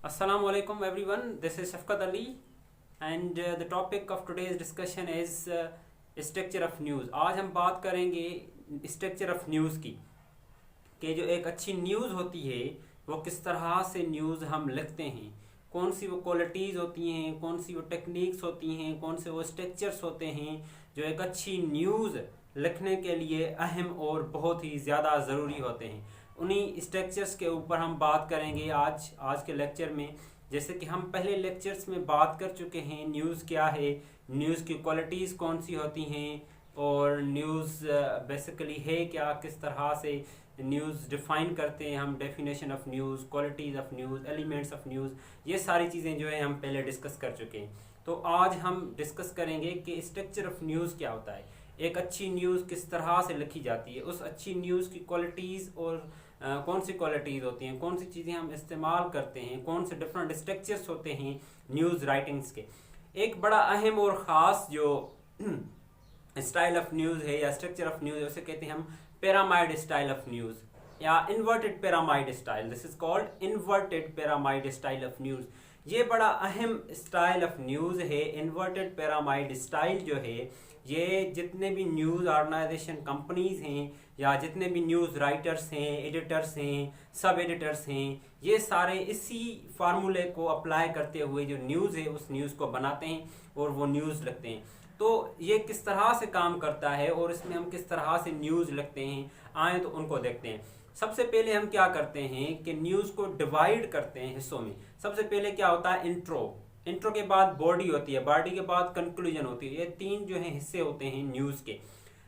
Assalamu alaikum everyone. This is Shafqat Ali and the topic of today's discussion is structure of news. आज हम बात करेंगे structure of news की कि जो एक अच्छी न्यूज़ होती है वो किस तरह से न्यूज़ हम लिखते हैं, कौन सी वो क्वालिटीज़ होती हैं, कौन सी वो टेक्निक्स होती हैं, कौन से वो स्ट्रक्चर्स होते हैं जो एक अच्छी न्यूज़ लिखने के लिए अहम और बहुत ही ज़्यादा ज़रूरी होते हैं। उन्हीं स्ट्रक्चर्स के ऊपर हम बात करेंगे आज के लेक्चर में। जैसे कि हम पहले लेक्चर्स में बात कर चुके हैं, न्यूज़ क्या है, न्यूज़ की क्वालिटीज़ कौन सी होती हैं और न्यूज़ बेसिकली है क्या, किस तरह से न्यूज़ डिफ़ाइन करते हैं हम, definition of news, qualities of news, elements of news, ये सारी चीज़ें जो है हम पहले डिस्कस कर चुके हैं। तो आज हम डिस्कस करेंगे कि स्ट्रक्चर ऑफ न्यूज़ क्या होता है, एक अच्छी न्यूज़ किस तरह से लिखी जाती है, उस अच्छी न्यूज़ की क्वालिटीज़ और कौन सी क्वालिटीज़ होती हैं, कौन सी चीज़ें हम इस्तेमाल करते हैं, कौन से डिफरेंट स्ट्रक्चर्स होते हैं न्यूज़ राइटिंग्स के। एक बड़ा अहम और ख़ास जो स्टाइल ऑफ न्यूज़ है या स्ट्रक्चर ऑफ न्यूज़, उसे कहते हैं हम पिरामिड स्टाइल ऑफ न्यूज़ या inverted pyramid style. This is called inverted pyramid style of news. ये बड़ा अहम स्टाइल ऑफ न्यूज़ है। इन्वर्टेड पिरामिड स्टाइल जो है ये जितने भी न्यूज़ ऑर्गेनाइजेशन कंपनीज़ हैं या जितने भी न्यूज़ राइटर्स हैं, एडिटर्स हैं, सब एडिटर्स हैं, ये सारे इसी फार्मूले को अप्लाई करते हुए जो न्यूज़ है उस न्यूज़ को बनाते हैं और वो न्यूज़ लिखते हैं। तो ये किस तरह से काम करता है और इसमें हम किस तरह से न्यूज़ लिखते हैं, आए तो उनको देखते हैं। सबसे पहले हम क्या करते हैं कि न्यूज़ को डिवाइड करते हैं हिस्सों में। सबसे पहले क्या होता है, इंट्रो के बाद बॉडी होती है, बॉडी के बाद कंक्लूजन होती है। ये तीन जो है हिस्से होते हैं न्यूज़ के।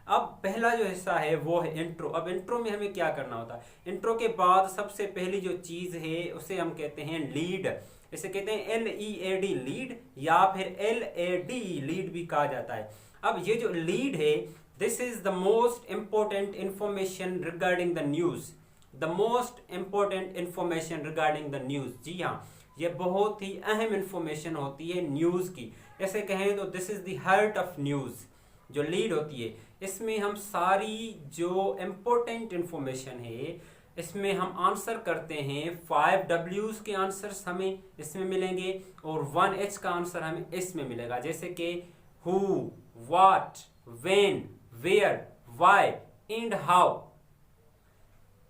अब पहला जो हिस्सा है वो है इंट्रो। अब इंट्रो में हमें क्या करना होता है, इंट्रो के बाद सबसे पहली जो चीज़ है उसे हम कहते हैं लीड। इसे कहते हैं LEAD लीड या फिर LAD लीड भी कहा जाता है। अब ये जो लीड है, this is the most important information regarding the news, the most important information regarding the news. जी हाँ, ये बहुत ही अहम इंफॉर्मेशन होती है न्यूज़ की। ऐसे कहें तो this is the heart of news. जो लीड होती है इसमें हम सारी जो इम्पोर्टेंट इंफॉर्मेशन है इसमें हम आंसर करते हैं। 5 W's के आंसर्स हमें इसमें मिलेंगे और 1 H का आंसर हमें इसमें मिलेगा। जैसे कि who, what, when, where, why and how.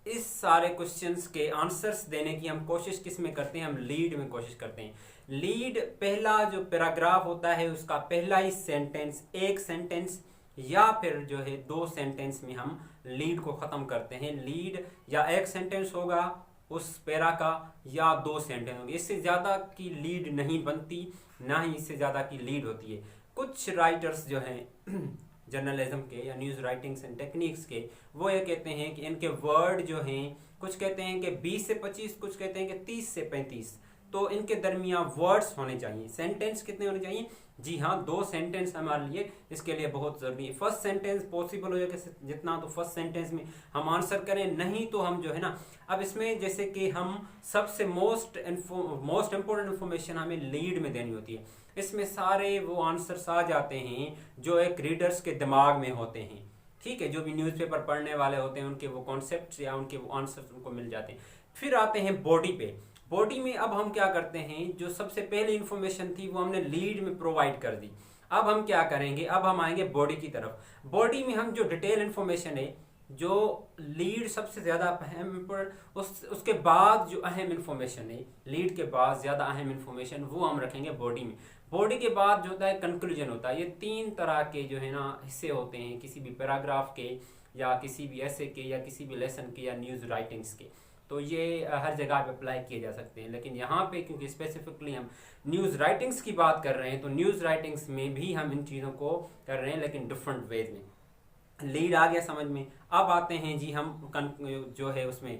इस सारे क्वेश्चंस के आंसर्स देने की हम कोशिश किस में करते हैं, हम लीड में कोशिश करते हैं। लीड पहला जो पैराग्राफ होता है उसका पहला ही सेंटेंस, एक सेंटेंस या फिर जो है 2 सेंटेंस में हम लीड को ख़त्म करते हैं। लीड या एक सेंटेंस होगा उस पैरा का या 2 सेंटेंस होंगे, इससे ज़्यादा की लीड नहीं बनती, ना ही इससे ज़्यादा की लीड होती है। कुछ राइटर्स जो हैं जर्नलिज्म के या न्यूज़ राइटिंग्स एंड टेक्निक्स के, वो ये कहते हैं कि इनके वर्ड जो हैं, कुछ कहते हैं कि 20 से 25, कुछ कहते हैं कि 30 से 35, तो इनके दरमियान वर्ड्स होने चाहिए। सेंटेंस कितने होने चाहिए? जी हाँ, 2 सेंटेंस हमारे लिए इसके लिए बहुत ज़रूरी है। फर्स्ट सेंटेंस पॉसिबल हो जाए जितना तो फर्स्ट सेंटेंस में हम आंसर करें, नहीं तो हम जो है ना, अब इसमें जैसे कि हम सबसे मोस्ट इम्पोर्टेंट इन्फॉर्मेशन हमें लीड में देनी होती है। इसमें सारे वो आंसर्स आ जाते हैं जो एक रीडर्स के दिमाग में होते हैं। ठीक है, जो भी न्यूज़पेपर पढ़ने वाले होते हैं उनके वो कॉन्सेप्ट्स या उनके वो आंसर्स उनको मिल जाते हैं। फिर आते हैं बॉडी पे। बॉडी में अब हम क्या करते हैं, जो सबसे पहले इंफॉर्मेशन थी वो हमने लीड में प्रोवाइड कर दी। अब हम क्या करेंगे, अब हम आएंगे बॉडी की तरफ। बॉडी में हम जो डिटेल इंफॉर्मेशन है, जो लीड सबसे ज़्यादा अहम उसके बाद जो अहम इंफॉर्मेशन है, लीड के बाद ज़्यादा अहम इंफॉर्मेशन वो हम रखेंगे बॉडी में। बॉडी के बाद जो होता है कंक्लूजन होता है। ये 3 तरह के जो है ना हिस्से होते हैं किसी भी पैराग्राफ के या किसी भी ऐसे के या किसी भी लेसन के या न्यूज़ राइटिंग्स के। तो ये हर जगह पे अप्लाई किए जा सकते हैं, लेकिन यहाँ पे क्योंकि स्पेसिफिकली हम न्यूज़ राइटिंग्स की बात कर रहे हैं तो न्यूज़ राइटिंग्स में भी हम इन चीज़ों को कर रहे हैं, लेकिन डिफरेंट वेज में। लीड आ गया समझ में। अब आते हैं जी हम जो है उसमें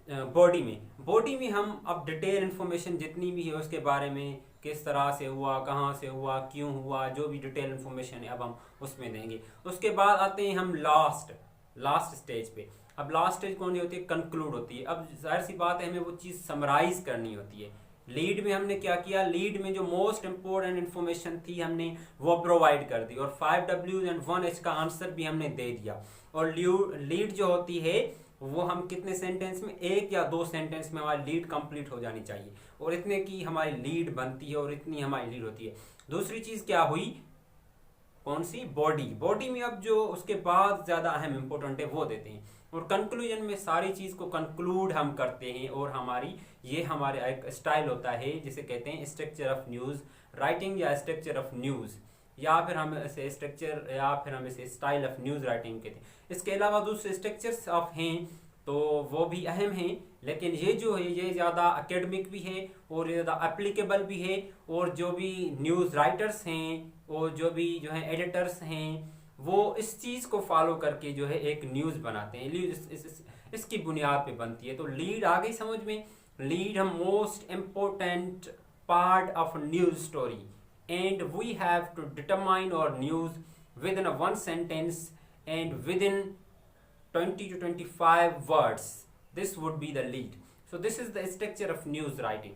बॉडी में हम अब डिटेल इन्फॉर्मेशन जितनी भी है उसके बारे में, किस तरह से हुआ, कहाँ से हुआ, क्यों हुआ, जो भी डिटेल इन्फॉर्मेशन है अब हम उसमें देंगे। उसके बाद आते हैं हम लास्ट स्टेज पे। अब लास्ट स्टेज कौन सी होती है, कंक्लूड होती है। अब जाहिर सी बात है हमें वो चीज़ समराइज करनी होती है। लीड में हमने क्या किया, लीड में जो मोस्ट इंपॉर्टेंट इन्फॉर्मेशन थी हमने वो प्रोवाइड कर दी और 5 W's एंड 1 H का आंसर भी हमने दे दिया। और लीड जो होती है वो हम कितने सेंटेंस में, 1 या 2 सेंटेंस में हमारी लीड कंप्लीट हो जानी चाहिए। और इतने की हमारी लीड बनती है और इतनी हमारी लीड होती है। दूसरी चीज़ क्या हुई, कौन सी, बॉडी। बॉडी में अब जो उसके बाद ज़्यादा अहम इम्पोर्टेंट है वो देते हैं, और कंक्लूजन में सारी चीज़ को कंक्लूड हम करते हैं। और हमारी ये हमारे एक स्टाइल होता है जिसे कहते हैं स्ट्रक्चर ऑफ न्यूज़ राइटिंग या स्ट्रक्चर ऑफ न्यूज़, या फिर हम इसे स्ट्रक्चर या फिर हम इसे स्टाइल ऑफ न्यूज़ राइटिंग कहते हैं। इसके अलावा दूसरे स्ट्रक्चर्स ऑफ हैं तो वो भी अहम हैं, लेकिन ये जो है ये ज़्यादा एकेडमिक भी है और ये ज़्यादा एप्लीकेबल भी है। और जो भी न्यूज़ राइटर्स हैं और जो भी जो है एडिटर्स हैं वो इस चीज़ को फॉलो करके जो है एक न्यूज़ बनाते हैं। इसकी बुनियाद पे बनती है। तो लीड आ गई समझ में। लीड हम most important part of news story and we have to determine और news within one sentence and within 20 to 25 words. This would be the lead. So this is the structure of news writing.